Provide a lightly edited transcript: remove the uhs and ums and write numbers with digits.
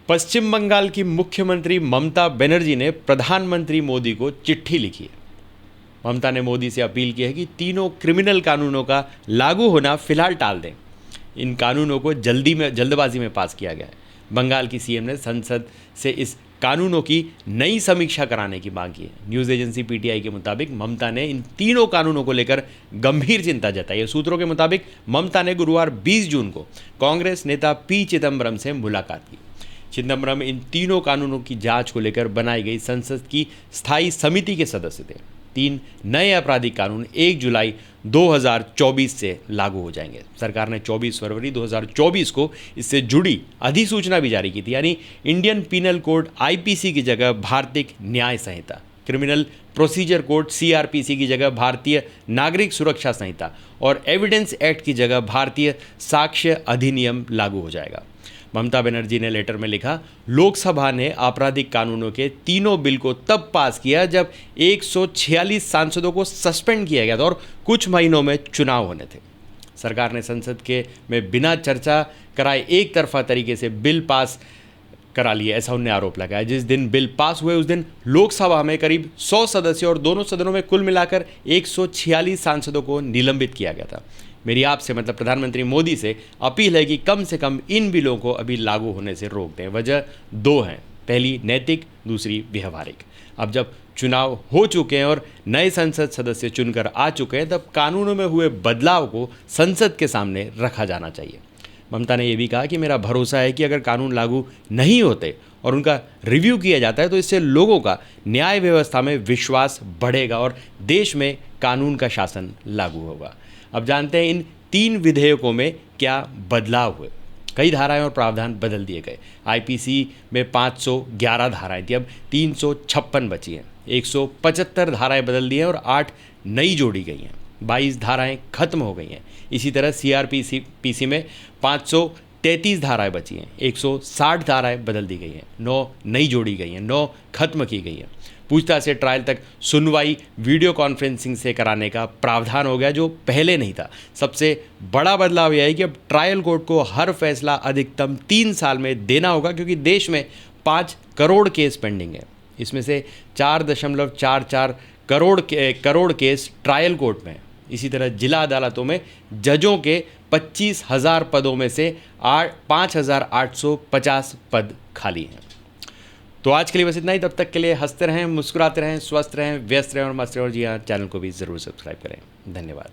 पश्चिम बंगाल की मुख्यमंत्री ममता बनर्जी ने प्रधानमंत्री मोदी को चिट्ठी लिखी है। ममता ने मोदी से अपील की है कि तीनों क्रिमिनल कानूनों का लागू होना फिलहाल टाल दें। इन कानूनों को जल्दबाजी में पास किया गया है। बंगाल की सीएम ने संसद से इस कानूनों की नई समीक्षा कराने की मांग की है। न्यूज़ एजेंसी पीटीआई के मुताबिक ममता ने इन तीनों कानूनों को लेकर गंभीर चिंता जताई है। सूत्रों के मुताबिक ममता ने गुरुवार 20 जून को कांग्रेस नेता पी चिदम्बरम से मुलाकात की। चिदम्बरम इन तीनों कानूनों की जांच को लेकर बनाई गई संसद की स्थायी समिति के सदस्य थे। 3 नए आपराधिक कानून 1 जुलाई 2024 से लागू हो जाएंगे। सरकार ने 24 फरवरी 2024 को इससे जुड़ी अधिसूचना भी जारी की थी। यानी इंडियन पीनल कोड आईपीसी की जगह भारतीय न्याय संहिता, क्रिमिनल प्रोसीजर कोड सीआरपीसी की जगह भारतीय नागरिक सुरक्षा संहिता और एविडेंस एक्ट की जगह भारतीय साक्ष्य अधिनियम लागू हो जाएगा। ममता बनर्जी ने लेटर में लिखा, लोकसभा ने आपराधिक कानूनों के तीनों बिल को तब पास किया जब 146 सांसदों को सस्पेंड किया गया था और कुछ महीनों में चुनाव होने थे। सरकार ने संसद में बिना चर्चा कराए एक तरफा तरीके से बिल पास करा लिए, ऐसा उन्होंने आरोप लगाया। जिस दिन बिल पास हुए उस दिन लोकसभा में करीब 100 सदस्य और दोनों सदनों में कुल मिलाकर 146 सांसदों को निलंबित किया गया था। मेरी आपसे मतलब प्रधानमंत्री मोदी से अपील है कि कम से कम इन बिलों को अभी लागू होने से रोक दें। वजह 2 हैं, पहली नैतिक, दूसरी व्यवहारिक। अब जब चुनाव हो चुके हैं और नए संसद सदस्य चुनकर आ चुके हैं, तब कानूनों में हुए बदलाव को संसद के सामने रखा जाना चाहिए। ममता ने यह भी कहा कि मेरा भरोसा है कि अगर कानून लागू नहीं होते और उनका रिव्यू किया जाता है तो इससे लोगों का न्याय व्यवस्था में विश्वास बढ़ेगा और देश में कानून का शासन लागू होगा। अब जानते हैं इन 3 विधेयकों में क्या बदलाव हुए। कई धाराएं और प्रावधान बदल दिए गए। आईपीसी में 511 धाराएं थी, अब 356 बची हैं। 175 धाराएं बदल दी हैं और 8 नई जोड़ी गई हैं। 22 धाराएं खत्म हो गई हैं। इसी तरह सीआरपीसी में 533 धाराएं बची हैं। 160 धाराएं बदल दी गई हैं। 9 नई जोड़ी गई हैं, 9 खत्म की गई हैं। पूछताछ से ट्रायल तक सुनवाई वीडियो कॉन्फ्रेंसिंग से कराने का प्रावधान हो गया, जो पहले नहीं था। सबसे बड़ा बदलाव यह है कि अब ट्रायल कोर्ट को हर फैसला अधिकतम 3 साल में देना होगा, क्योंकि देश में 5 करोड़ केस पेंडिंग है। इसमें से 4.44 करोड़ केस ट्रायल कोर्ट में है। इसी तरह जिला अदालतों में जजों के 25,000 पदों में से 5,850 पद खाली हैं। तो आज के लिए बस इतना ही। तब तक के लिए हंसते रहें, मुस्कुराते रहें, स्वस्थ रहें, व्यस्त रहें और मस्त रहें। और जी हाँ, चैनल को भी ज़रूर सब्सक्राइब करें। धन्यवाद।